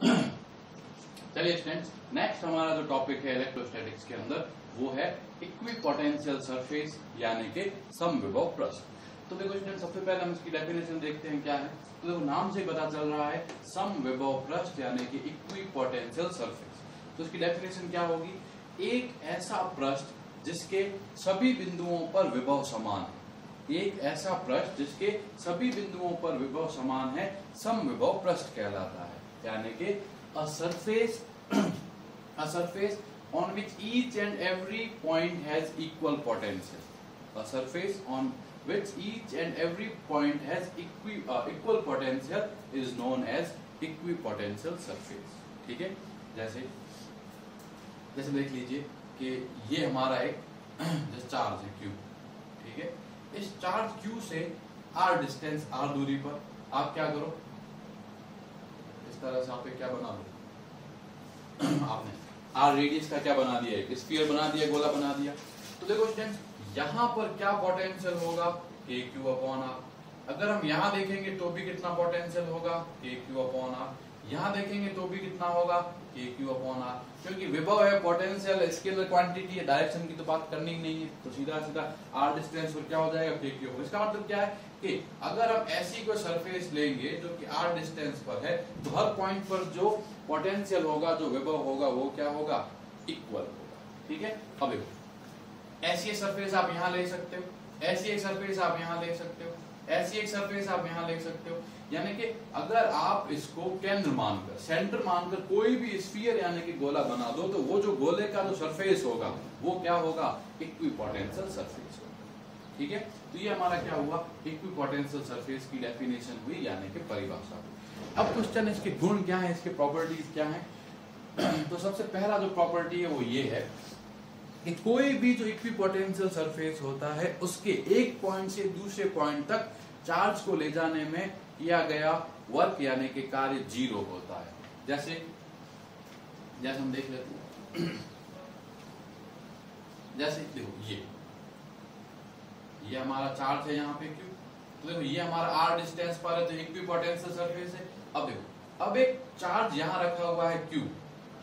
चलिए students, next हमारा जो टॉपिक है इलेक्ट्रोस्टैटिक्स के अंदर वो है इक्विपोटेंशियल सरफेस यानी कि समविभव पृष्ठ। तो देखो स्टूडेंट, सबसे पहले हम इसकी डेफिनेशन देखते हैं क्या है। तो देखो नाम से पता चल रहा है समविभव पृष्ठ यानी कि इक्विपोटेंशियल सरफेस। तो इसकी डेफिनेशन क्या होगी? एक ऐसा पृष्ठ जिसके सभी बिंदुओं पर विभव समान है। एक ऐसा पृष्ठ जिसके सभी बिंदुओं पर विभव समान है समविभव पृष्ठ कहलाता है। यानी कि a surface on which each and every point has equal potential. A surface on which each and every point has equal potential is known as equipotential surface. ठीक है, जैसे देख लीजिए कि ये हमारा एक जैसे चार्ज है Q। ठीक है, इस चार्ज Q से r डिस्टेंस r दूरी पर आप क्या करो, इस तरह से आप क्या बना लो आपने r रेडियस का क्या बना दिया, एक स्फीयर बना दिया, गोला बना दिया। तो देखो स्टूडेंट्स, यहाँ पर क्या पोटेंशियल होगा KQ/R। अगर हम यहाँ देखेंगे तो भी कितना पोटेंशियल होगा KQ/R। यहाँ देखेंगे तो भी कितना होगा KQ/R, क्योंकि विभव है, पोटेंशियल स्केलर क्वांटिटी है, डायरेक्शन की तो बात करनी ही नहीं है। तो सीधा सीधा r डिस्टेंस पर क्या हो जाएगा KQ होगा। इसका मतलब क्या है कि अगर हम ऐसी कोई सरफेस लेंगे जो कि r डिस्टेंस पर है तो हर पॉइंट पर जो पोटेंशियल होगा, जो विभव होगा, वो क्या होगा, इक्वल होगा। ठीक है, अब देखो ऐसी एक सरफेस आप यहाँ ले सकते हो, ऐसी एक सरफेस आप यहाँ ले सकते हो, ऐसी एक सरफेस आप यहाँ ले सकते हो। यानी कि अगर आप इसको केंद्र मानकर, सेंटर मानकर कोई भी स्फीयर यानी कि गोला बना दो तो वो जो गोले का जो सरफेस होगा वो क्या होगा, इक्विपोटेंशियल सरफेस होगा। ठीक है, तो ये हमारा क्या हुआ, इक्विपोटेंशियल सरफेस की डेफिनेशन हुई यानी कि परिभाषा हुई। अब क्वेश्चन इसके गुण क्या है, इसके प्रॉपर्टीज क्या है। तो सबसे पहला जो प्रॉपर्टी है वो ये है कि कोई भी जो इक्विपोटेंशियल सरफेस होता है उसके एक पॉइंट से दूसरे पॉइंट तक चार्ज को ले जाने में किया गया वर्क यानी कि कार्य जीरो होता है। जैसे हम देख लेते हैं, जैसे देखो ये हमारा चार्ज है यहाँ पे Q। तो देखो ये हमारा r डिस्टेंस पर है तो इक्विपोटेंशियल सरफेस है। अब देखो, अब एक चार्ज यहाँ रखा हुआ है Q।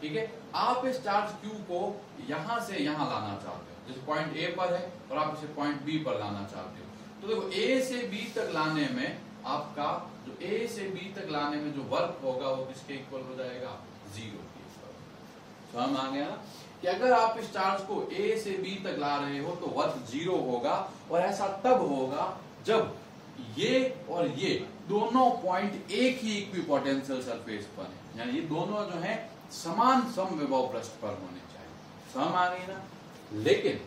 ठीक है, आप इस चार्ज Q को यहां से यहां लाना चाहते हो, जैसे पॉइंट A पर है और आप इसे पॉइंट B पर लाना चाहते हो। तो देखो A से B तक लाने में आपका जो A से B तक लाने में जो वर्क होगा वो किसके इक्वल हो जाएगा, जीरो के इक्वल। समझ आ गया ना कि अगर आप इस चार्ज को A से B तक ला रहे हो तो वर्क जीरो होगा। और ऐसा तब होगा जब ये और ये दोनों पॉइंट एक ही इक्विपोटेंशियल सरफेस पर है, यानी ये दोनों जो है समान समविभव पृष्ठ पर होने चाहिए। समझ आ गई ना। लेकिन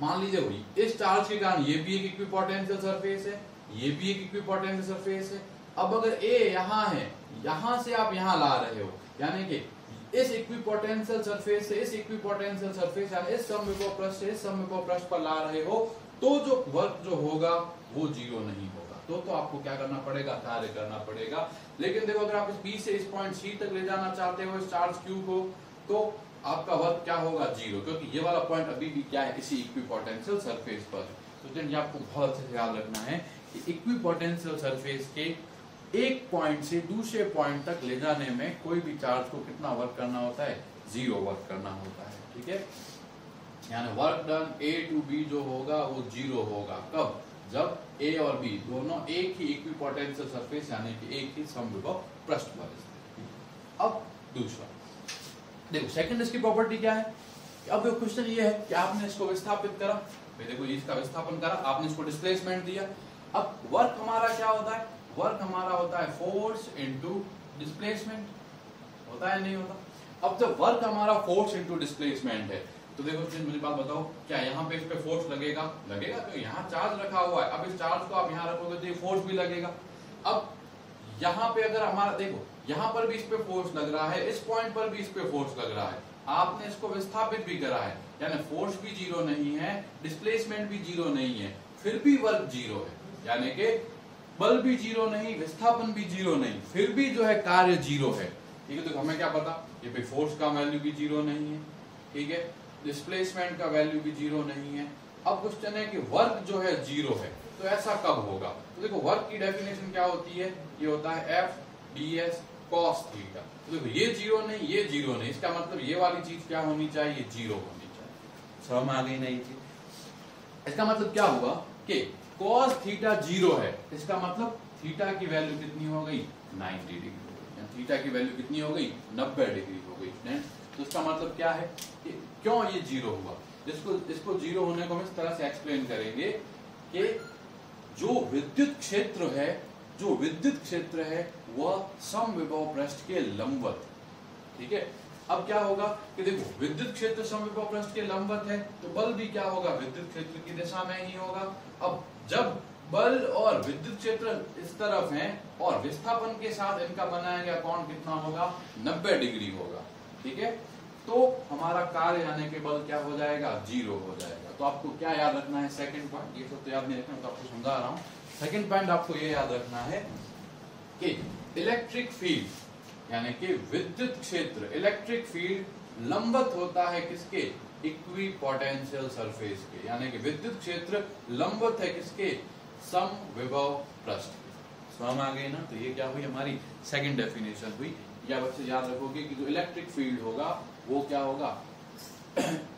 मान लीजिए इस चार्ज के कारण ये भी एक इक्विपोटेंशियल सरफेस है, ये भी एक इक्विपोटेंशियल सरफेस है। अब अगर A यहाँ है, यहाँ से आप यहाँ ला रहे हो, यानी कि इस इक्विपोटेंशियल सरफेस से इस इक्विपोटेंशियल सरफेस यानी इस समविभव पृष्ठ से इस समविभव पृष्ठ पर ला रहे हो तो जो वर्क जो होगा वो जीरो नहीं होगा। तो आपको क्या करना पड़ेगा, कार्य करना पड़ेगा। लेकिन देखो अगर आप इस B से इस पॉइंट C तक ले जाना चाहते हो इस चार्ज Q को, तो आपका वर्क क्या होगा, जीरो, क्योंकि ये वाला पॉइंट अभी भी क्या है, इसी इक्विपोटेंशियल सरफेस पर। तो ये आपको बहुत अच्छे से याद रखना है कि इक्विपोटेंशियल सरफेस के एक पॉइंट से दूसरे पॉइंट तक ले जाने में कोई भी चार्ज को कितना वर्क करना होता है, जीरो वर्क करना होता है। ठीक है, यानी work done A to B जो होगा वो जीरो होगा। कब, जब A और B दोनों एक ही इक्विपोटेंशियल सरफेस यानी कि एक ही समविभव पृष्ठ पर है। अब दूसरा देखो, सेकंड इसकी प्रॉपर्टी क्या है। अब क्वेश्चन ये है कि आपने इसको विस्थापित करा, देखो इसका विस्थापन करा, आपने इसको डिस्प्लेसमेंट दिया। अब वर्क हमारा क्या होता है, वर्क हमारा होता है फोर्स इनटू डिस्प्लेसमेंट, होता है नहीं होता। अब जब वर्क हमारा फोर्स इनटू डिस्प्लेसमेंट है तो देखो मुझे बात बताओ, क्या यहाँ पे इस पे फोर्स लगेगा, तो यहाँ चार्ज रखा हुआ है। अब इस चार्ज को आप यहाँ रखोगे तो ये फोर्स भी लगेगा। अब यहाँ पे अगर हमारा देखो, यहाँ पर भी इस पे फोर्स लग रहा है, इस पॉइंट पर भी इस पे फोर्स लग रहा है, आपने इसको विस्थापित भी करा है, यानी फोर्स भी जीरो नहीं है, डिस्प्लेसमेंट भी जीरो नहीं है, फिर भी वर्क जीरो है। यानी कि बल भी जीरो नहीं, विस्थापन भी जीरो नहीं, फिर भी जो है कार्य जीरो है। ठीक है, तो हमें क्या पता, ये पे फोर्स का वैल्यू भी जीरो नहीं है, ठीक है, डिस्प्लेसमेंट का वैल्यू भी जीरो नहीं है। अब क्वेश्चन है कि वर्क जो है जीरो है, तो ऐसा कब होगा। तो देखो वर्क की डेफिनेशन क्या होती है, ये होता है F ds cos थीटा। तो देखो ये जीरो नहीं, ये जीरो नहीं, इसका मतलब ये वाली चीज क्या होनी चाहिए, जीरो होनी चाहिए। समझ आ गई ना ये चीज। इसका मतलब क्या हुआ कि cos थीटा जीरो है, इसका मतलब थीटा की वैल्यू कितनी हो गई, 90 डिग्री हो गई। थीटा की वैल्यू कितनी हो गई, 90 डिग्री हो गई स्टूडेंट। तो इसका मतलब क्या है कि क्यों ये जीरो हुआ, इसको जीरो होने को हम इस तरह से एक्सप्लेन करेंगे कि जो विद्युत क्षेत्र है वह समविभव पृष्ठ के लंबवत, ठीक है। अब क्या होगा कि देखो विद्युत क्षेत्र समविभव पृष्ठ के लंबवत है तो बल भी क्या होगा, विद्युत क्षेत्र की दिशा में ही होगा। अब जब बल और विद्युत क्षेत्र इस तरफ हैं और विस्थापन के साथ इनका बनाया गया कोण कितना होगा, 90 डिग्री होगा, ठीक है। तो हमारा कार्य यानी कि बल क्या हो जाएगा, जीरो हो जाएगा। तो आपको क्या याद रखना है, सेकंड पॉइंट, ये सब तो याद नहीं रखना, तो आपको समझा रहा हूं। सेकंड पॉइंट आपको ये याद रखना है कि इलेक्ट्रिक फील्ड यानी कि विद्युत क्षेत्र, इलेक्ट्रिक फील्ड लंबवत होता है किसके, इक्विपोटेंशियल सरफेस के, यानी कि विद्युत क्षेत्र लंबवत है किसके, समविभव पृष्ठ। समझ आ गई ना। तो ये क्या हुई हमारी सेकंड डेफिनेशन हुई। या बच्चे याद रखोगे कि जो इलेक्ट्रिक फील्ड होगा वो क्या होगा,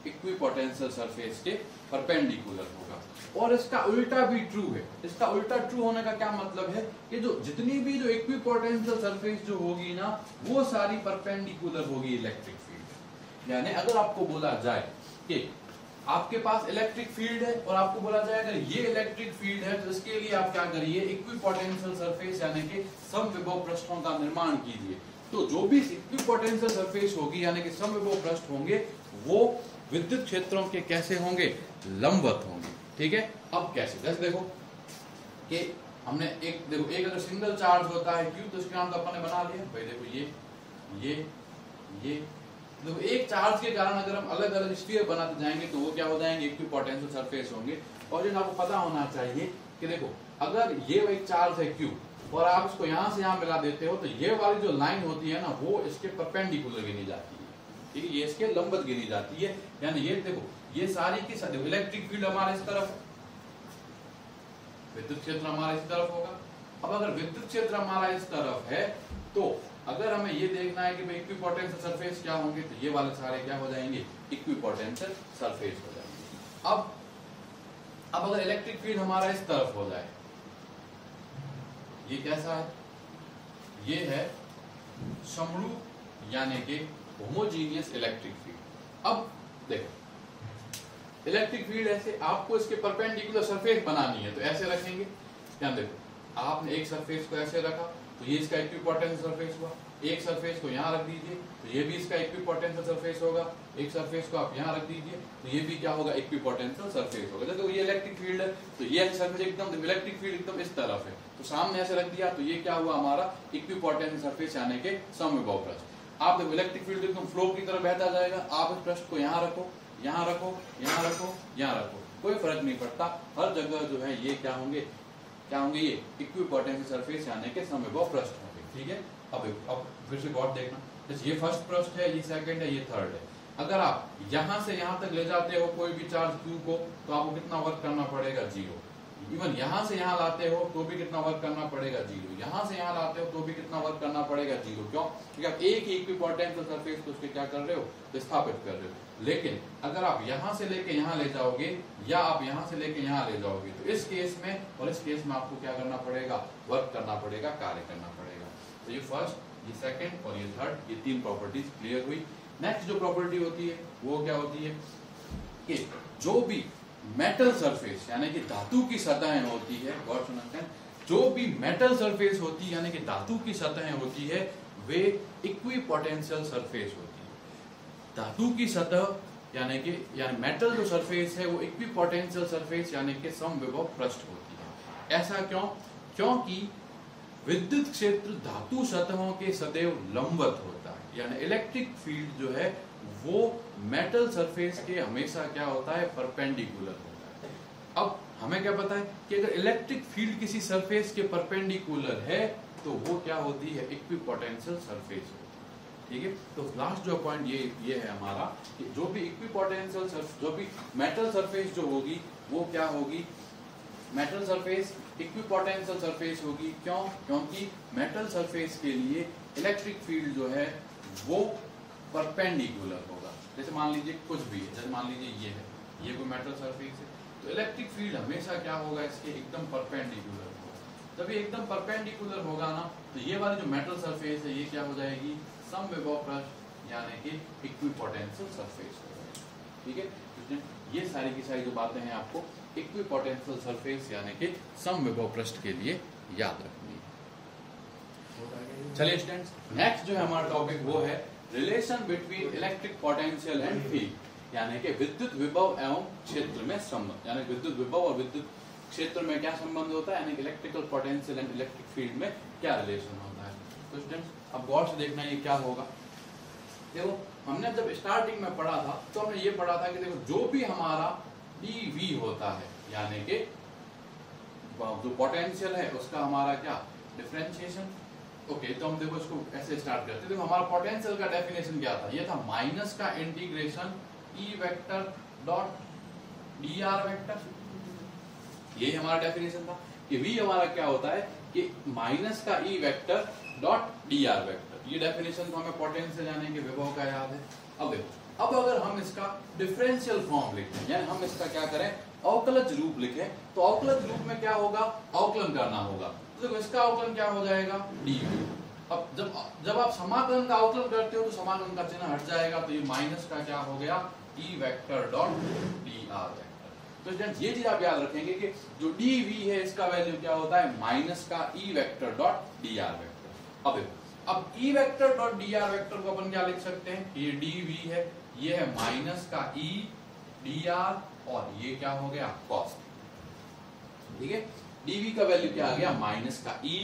इक्विपोटेंशियल सरफेस के परपेंडिकुलर होगा। और इसका उल्टा भी ट्रू है। इसका उल्टा ट्रू होने का क्या मतलब है कि जो जितनी भी जो इक्विपोटेंशियल सरफेस जो होगी ना वो सारी परपेंडिकुलर होगी इलेक्ट्रिक फील्ड। यानी अगर आपको बोला जाए कि आपके पास इलेक्ट्रिक फील्ड है और आपको बोला जाए अगर ये इलेक्ट्रिक फील्ड है तो इसके लिए आप क्या करिए, इक्विपोटेंशियल सरफेस यानी कि समविभव पृष्ठों का निर्माण कीजिए। तो जो भी इक्विपोटेंशियल सरफेस होगी यानी कि समविभव पृष्ठ होंगे वो विद्युत क्षेत्रों के कैसे होंगे, लंबवत होंगे, ठीक है। अब कैसे, जैसे देखो कि हमने एक अगर सिंगल चार्ज होता है क्यू तो इसके नाम तो अपन ने बना लिया भाई। देखो ये देखो एक चार्ज के कारण अगर हम अलग अलग स्फीयर बनाते जाएंगे तो वो क्या हो जाएंगे, इक्विपोटेंशियल सरफेस होंगे। और जो आपको पता होना चाहिए कि देखो अगर ये एक चार्ज है क्यू और आप इसको यहाँ से यहाँ मिला देते हो तो ये वाली जो लाइन होती है ना वो इसके परपेंडिकुलर गिनी जाती है, ठीक है, ये इसके लंबवत गिनी जाती है। यानी ये देखो ये सारी की सारी इलेक्ट्रिक फील्ड हमारे इस तरफ, विद्युत क्षेत्र हमारा इस तरफ होगा। अब अगर विद्युत क्षेत्र हमारा इस तरफ है तो अगर हमें ये देखना है कि भाई इक्विपोटेंशियल सरफेस क्या होंगे तो ये वाले सारे क्या हो जाएंगे, इक्विपोटेंशियल सरफेस हो जाएंगे। अब अगर इलेक्ट्रिक फील्ड हमारा इस तरफ हो जाए, ये कैसा है, ये है समरूप यानी कि होमोजीनियस इलेक्ट्रिक फील्ड। अब देखो इलेक्ट्रिक फील्ड ऐसे आपको इसके परपेंडिकुलर सरफेस बनानी है तो ऐसे रखेंगे। ध्यान देखो आपने एक सरफेस को ऐसे रखा तो ये इसका इक्विपोटेंशियल सरफेस हुआ, एक सरफेस को यहाँ रख दीजिए तो ये भी इसका इक्विपोटेंशियल सरफेस होगा, एक सरफेस को आप यहाँ रख दीजिए तो ये भी क्या होगा, इक्विपोटेंशियल सरफेस होगा। जैसे ये इलेक्ट्रिक फील्ड है तो ये सरफेस एकदम इलेक्ट्रिक फील्ड एकदम इस तरफ है तो सामने ऐसे रख दिया तो ये क्या हुआ हमारा इक्विपोटेंशियल सरफेस यानी कि समविभव पृष्ठ। आप देखो इलेक्ट्रिक फील्ड एकदम फ्लो की तरह बहता जाएगा, आप इस पृष्ठ को यहाँ रखो, यहाँ रखो, यहाँ रखो, यहाँ रखो, कोई फर्क नहीं पड़ता, हर जगह जो है ये क्या होंगे ये इक्विपोटेंशियल सरफेस यानी कि समविभव पृष्ठ होंगे, ठीक है। अब फिर से गौर देखना, जैसे ये फर्स्ट पृष्ठ है, ये सेकंड है, ये थर्ड है। अगर आप यहाँ से यहाँ तक ले जाते हो कोई भी चार्ज क्यू को तो आपको कितना वर्क करना पड़ेगा, जीरो। इवन यहाँ से यहाँ लाते हो तो भी कितना वर्क करना पड़ेगा, जीरो। यहाँ से यहाँ लाते हो तो भी कितना वर्क करना पड़ेगा, जीरो। क्यों, क्योंकि आप एक ही इक्विपोटेंशियल सरफेस को उसके क्या कर रहे हो, विस्थापित कर रहे हो। लेकिन अगर आप यहाँ से लेके यहाँ ले जाओगे या आप यहाँ से लेके यहाँ ले जाओगे तो इस केस में और इस केस में आपको क्या करना पड़ेगा, वर्क करना पड़ेगा, कार्य करना पड़ेगा। तो ये फर्स्ट, ये सेकंड और ये थर्ड, ये तीन प्रॉपर्टीज क्लियर हुई। नेक्स्ट जो प्रॉपर्टी होती है वो क्या होती है कि जो भी मेटल सरफेस यानी कि धातु की सतहें होती है, गौर सुनते हैं, जो भी मेटल सरफेस होती है यानी कि धातु की सतहें होती है वे इक्विपोटेंशियल सरफेस होती है। धातु की सतह यानी मेटल जो सरफेस है वो इक्विपोटेंशियल सरफेस यानी कि समविभव पृष्ठ होती है। ऐसा क्यों, क्योंकि विद्युत क्षेत्र धातु सतहों के सदैव लंबवत होता है। यानी इलेक्ट्रिक फील्ड जो है वो मेटल सरफेस के हमेशा क्या होता है, परपेंडिकुलर होता है। अब हमें क्या पता है कि अगर इलेक्ट्रिक फील्ड किसी सरफेस के परपेंडिकुलर है तो वो क्या होती है, इक्विपोटेंशियल सरफेस होती है, ठीक है। तो लास्ट जो पॉइंट ये है हमारा कि जो भी इक्विपोटेंशियल जो भी मेटल सरफेस जो होगी वो क्या होगी, मेटल सरफेस इक्विपोटेंशियल सरफेस होगी। क्यों? क्योंकि मेटल सरफेस के लिए इलेक्ट्रिक फील्ड जो है वो परपेंडिकुलर होगा। जैसे मान लीजिए कुछ भी है, जैसे मान लीजिए ये कोई मेटल सरफेस है, तो इलेक्ट्रिक फील्ड हमेशा क्या होगा, इसके एकदम परपेंडिकुलर होगा। जब ये एकदम परपेंडिकुलर होगा ना, तो ये वाली जो मेटल सरफेस है ये क्या हो जाएगी, समविभव पृष्ठ यानी कि इक्विपोटेंशियल सरफेस हो जाएगी। ठीक है, ये सारी की सारी जो बातें हैं आपको इक्विपोटेंशियल सरफेस यानी कि समविभव पृष्ठ के लिए याद रखनी है। चलिए स्टूडेंट्स, नेक्स्ट जो है हमारा टॉपिक वो है relation between electric potential and field, यानी कि विद्युत विभव एवं क्षेत्र में संबंध। यानी विद्युत विभव और विद्युत क्षेत्र में क्या संबंध होता है, यानी electrical potential and electric field में क्या रिलेशन होता है। तो स्टूडेंट्स अब गौर से देखना ये क्या होगा। देखो हमने जब स्टार्टिंग में पढ़ा था तो हमने ये पढ़ा था कि देखो जो भी हमारा dV होता है, यानी कि जो पोटेंशियल है उसका हमारा क्या डिफरेंशिएशन। ओके, तो हम देखो इसको ऐसे स्टार्ट करते हैं। देखो हमारा पोटेंशियल का डेफिनेशन क्या था, ये था माइनस का integration E vector dot dr vector. यही हमारा डेफिनेशन था कि V हमारा क्या होता है कि माइनस का E vector dot dr vector. ये डेफिनेशन तो हमें पोटेंशियल यानी कि विभव का याद है। अब देखो, अब अगर हम इसका डिफरेंशियल फॉर्म लिखें, यानी हम इसका क्या करें, अवकलज रूप लिखें, तो अवकलज रूप में क्या होगा, अवकलन करना होगा। तो देखो इसका अवकलन क्या हो जाएगा, dV। अब जब आप समाकलन का अवकलन करते हो तो समाकलन का चिन्ह हट जाएगा, तो ये माइनस का क्या हो गया, E vector dot dr vector. तो स्टूडेंट्स ये चीज आप याद रखेंगे कि जो dV है इसका वैल्यू क्या होता है, माइनस का E vector dot dr vector. अब देखो, अब E vector dot dr vector को अपन क्या लिख सकते हैं, ये dV है, ये है माइनस का E dr, और ये क्या हो गया cos। ठीक है, dV का वैल्यू क्या आ गया, माइनस का E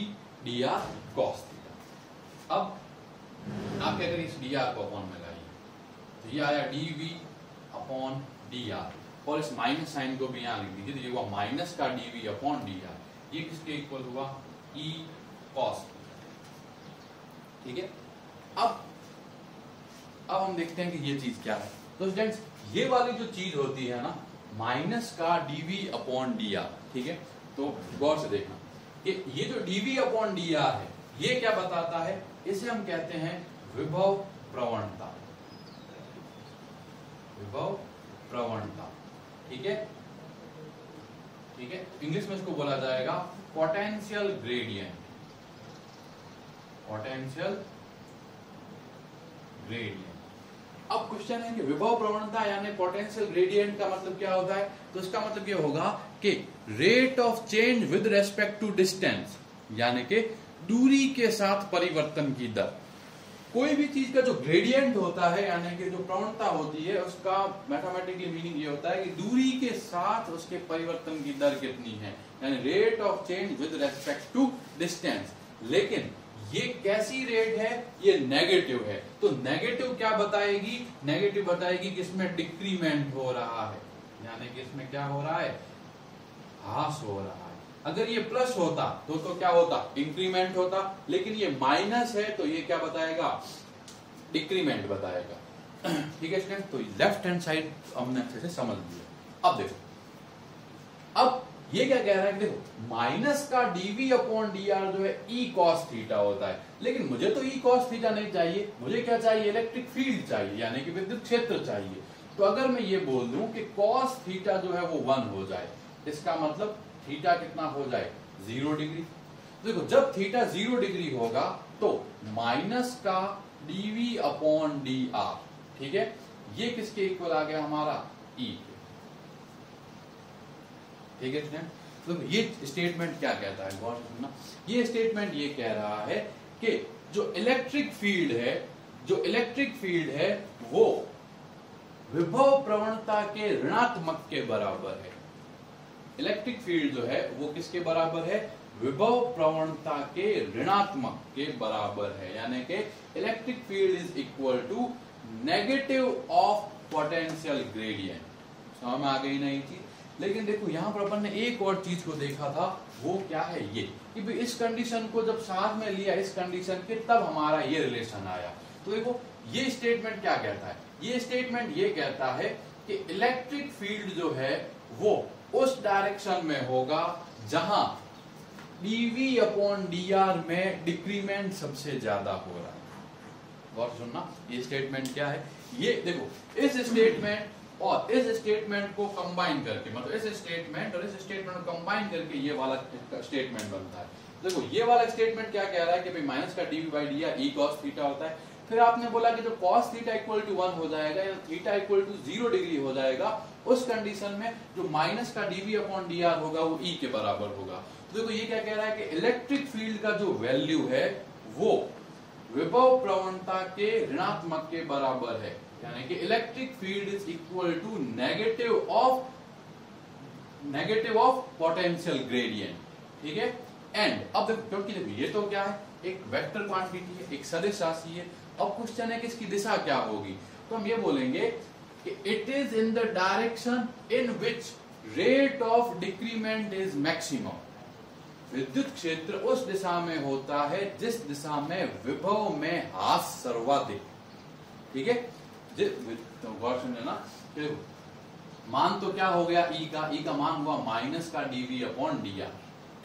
dr cos। अब आप क्या करिए, इस dr को अपॉन में लाइए, तो ये आया dV अपॉन dr, और इस माइनस साइन को भी यहाँ लिख दीजिए, तो ये हुआ माइनस का dV अपॉन dr। ये किसके इक्वल हुआ, E cos। ठीक है, अब हम देखते हैं कि ये चीज क्या है। तो स्टूडेंट्स ये वाली जो चीज होती है ना, माइनस का dV अपॉन dr, ठीक है, तो गौर से देखना कि ये जो dV अपॉन dr है ये क्या बताता है, इसे हम कहते हैं विभव प्रवणता। विभव प्रवणता, ठीक है, ठीक है, इंग्लिश में इसको बोला जाएगा पोटेंशियल ग्रेडियंट। Potential gradient. अब क्वेश्चन है कि विभव प्रवणता यानी पोटेंशियल ग्रेडियंट का मतलब क्या होता है, तो इसका मतलब ये होगा कि rate of change with respect to distance, यानी कि दूरी के साथ परिवर्तन की दर। कोई भी चीज का जो ग्रेडियंट होता है यानी कि जो प्रवणता होती है उसका मैथमेटिकली मीनिंग ये होता है कि दूरी के साथ उसके परिवर्तन की दर कितनी है, यानी rate of change with respect to distance. लेकिन ये कैसी रेट है, ये नेगेटिव है, तो नेगेटिव क्या बताएगी, नेगेटिव बताएगी कि इसमें डिक्रीमेंट हो रहा है, यानी कि इसमें क्या हो रहा है, ह्रास हो रहा है। अगर ये प्लस होता तो क्या होता, इंक्रीमेंट होता, लेकिन ये माइनस है तो ये क्या बताएगा, डिक्रीमेंट बताएगा। ठीक है स्टूडेंट, तो लेफ्ट हैंड साइड हमने अच्छे से समझ लिया। अब देखो, अब ये क्या कह रहा है, देखो माइनस का dV अपॉन dr जो है E cos थीटा होता है, लेकिन मुझे तो E cos थीटा नहीं चाहिए, मुझे क्या चाहिए, इलेक्ट्रिक फील्ड चाहिए, यानी कि विद्युत क्षेत्र चाहिए। तो अगर मैं ये बोल दूं कि cos थीटा जो है वो 1 हो जाए, इसका मतलब थीटा कितना हो जाए, 0 डिग्री। देखो जब थीटा 0 डिग्री होगा तो माइनस का dV अपॉन dr, ठीक है, ये किसके इक्वल आ गया हमारा, E के। ठीक है स्टूडेंट, तो ये स्टेटमेंट क्या कहता है, गौर से सुनना। ये स्टेटमेंट ये कह रहा है कि जो इलेक्ट्रिक फील्ड है, जो इलेक्ट्रिक फील्ड है वो विभव प्रवणता के ऋणात्मक के बराबर है। इलेक्ट्रिक फील्ड जो है वो किसके बराबर है, विभव प्रवणता के ऋणात्मक के बराबर है, यानी कि electric field is equal to negative of potential gradient. समझ में आ गई ना ये चीज। लेकिन देखो यहाँ पर अपन ने एक और चीज को देखा था, वो क्या है, ये कि भाई इस कंडीशन को जब साथ में लिया इस कंडीशन के, तब हमारा ये रिलेशन आया। तो देखो ये स्टेटमेंट क्या कहता है, ये स्टेटमेंट ये कहता है कि इलेक्ट्रिक फील्ड जो है वो उस डायरेक्शन में होगा जहां dv अपॉन dr में डिक्रीमेंट सबसे ज्यादा हो रहा है। गौर सुनना, ये स्टेटमेंट क्या है, ये देखो इस स्टेटमेंट और इस स्टेटमेंट को कंबाइन करके, मतलब इस स्टेटमेंट और इस स्टेटमेंट को कंबाइन करके ये वाला स्टेटमेंट बनता है। देखो ये वाला स्टेटमेंट क्या कह रहा है कि भाई माइनस का dv by dr e cos theta होता है। फिर आपने बोला कि जब cos थीटा इक्वल टू 1 हो जाएगा या थीटा इक्वल टू 0 डिग्री हो जाएगा, उस कंडीशन में जो माइनस का dv अपॉन dr होगा वो e के बराबर होगा। तो देखो ये क्या कह रहा है कि इलेक्ट्रिक फील्ड का जो वैल्यू है वो विभव प्रवणता के ऋणात्मक के बराबर है, यानी कि electric field is equal to negative of potential gradient, ठीक है। एंड अब देखो, क्योंकि देखो ये तो क्या है, एक वेक्टर क्वांटिटी है, एक सदिश राशि है। अब क्वेश्चन है कि इसकी दिशा क्या होगी, तो हम ये बोलेंगे कि it is in the direction in which rate of decrement is maximum. विद्युत क्षेत्र उस दिशा में होता है जिस दिशा में विभव में ह्रास सर्वाधिक, ठीक है। तो गौर समझे ना, मान तो क्या हो गया ई का मान हुआ माइनस का dv अपॉन dr,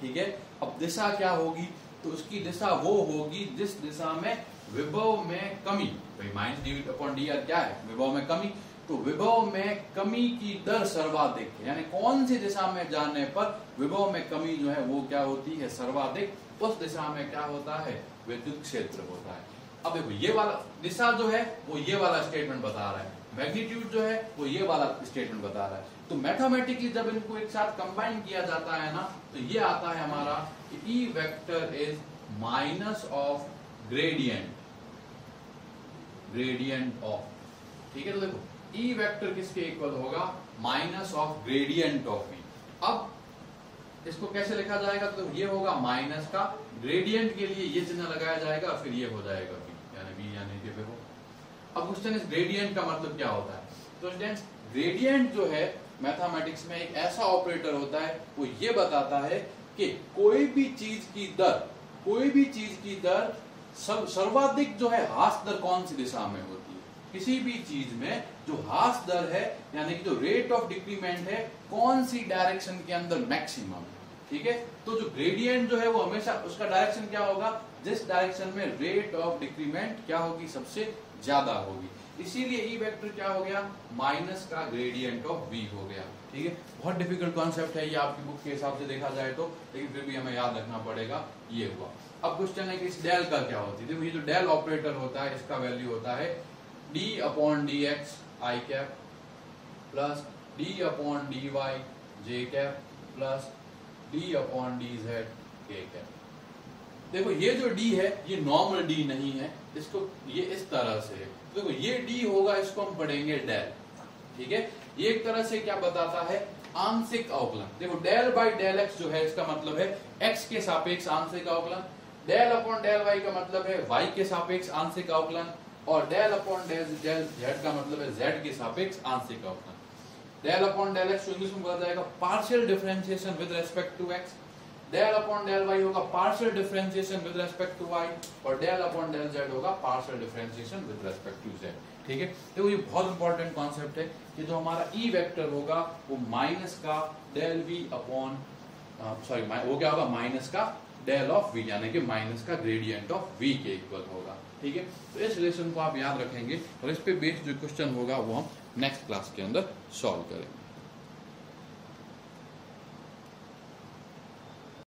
ठीक है। अब दिशा क्या होगी, तो उसकी दिशा वो होगी जिस दिशा में विभव में कमी, भाई माइनस dv अपॉन dr क्या है, विभव में कमी, तो विभव में कमी की दर सर्वाधिक है, यानी कौन सी दिशा में जाने पर विभव में कमी जो है वो क्या होती है, सर्वाधिक, उस दिशा में क्या होता है, विद्युत क्षेत्र होता है। अब देखो ये वाला दिशा जो है वो ये वाला स्टेटमेंट बता रहा है, मैग्नीट्यूड जो है वो ये वाला स्टेटमेंट बता रहा है। तो मैथमेटिकली जब इनको एक साथ कंबाइन किया जाता है ना, तो ये आता है हमारा कि E vector is minus of gradient of, ठीक है। तो देखो ई वेक्टर किसके इक्वल होगा, minus of gradient of V. अब इसको कैसे लिखा जाएगा, तो ये होगा माइनस का ग्रेडियंट के लिए ये चिन्ह लगाया जाएगा, फिर ये हो जाएगा v, यानी v यानी कि वो। अब क्वेश्चन इस ग्रेडियंट का मतलब क्या होता है, तो स्टूडेंट्स ग्रेडियंट जो है मैथमेटिक्स में एक ऐसा ऑपरेटर होता है, वो ये बताता है कि कोई भी चीज की दर सर्वाधिक जो है ह्रास दर कौन सी दिशा में होती है। किसी भी चीज में जो ह्रास दर है, यानी कि जो रेट ऑफ डिक्रीमेंट है, कौन सी डायरेक्शन के अंदर मैक्सिमम, ठीक है। तो जो ग्रेडियंट जो है वो हमेशा उसका डायरेक्शन क्या होगा, जिस डायरेक्शन में रेट ऑफ डिक्रीमेंट क्या होगी, सबसे ज्यादा होगी। इसीलिए ई वेक्टर क्या हो गया, माइनस का ग्रेडियंट ऑफ v हो गया, ठीक है। बहुत डिफिकल्ट कॉन्सेप्ट है ये आपकी बुक के हिसाब से देखा जाए तो, लेकिन फिर भी हमें याद रखना पड़ेगा, ये हुआ। अब क्वेश्चन है कि इस डेल का क्या होती है। देखो ये जो डेल ऑपरेटर होता है इसका वैल्यू होता है d upon dx i cap plus d upon dy j cap plus d upon dz k cap. देखो ये जो d है ये नॉर्मल d नहीं है, इसको ये इस तरह से, देखो ये d होगा, इसको हम पढ़ेंगे डेल, ठीक है। ये एक तरह से क्या बताता है, आंशिक अवकलन। देखो डेल बाई डेल x जो है इसका मतलब है x के सापेक्ष आंशिक अवकलन, डेल अपॉन डेल y का मतलब है y के सापेक्ष आंशिक अवकलन, और डेल अपॉन डेल z का मतलब है z के सापेक्ष आंशिक अवकलन। Del upon del x English में बोला जाएगा partial differentiation with respect to x, del upon del y होगा partial differentiation with respect to y, और डेल अपॉन डेल z होगा partial differentiation with respect to z, ठीक है। तो ये बहुत इंपॉर्टेंट कॉन्सेप्ट है कि जो हमारा ई वेक्टर होगा वो माइनस का डेल v अपॉन वो क्या होगा, माइनस का डेल ऑफ v, यानी कि माइनस का ग्रेडियंट ऑफ v के इक्वल होगा, ठीक है। तो इस रिलेशन को आप याद रखेंगे और इस पे बेस्ड जो क्वेश्चन होगा वो हम नेक्स्ट क्लास के अंदर सॉल्व करेंगे।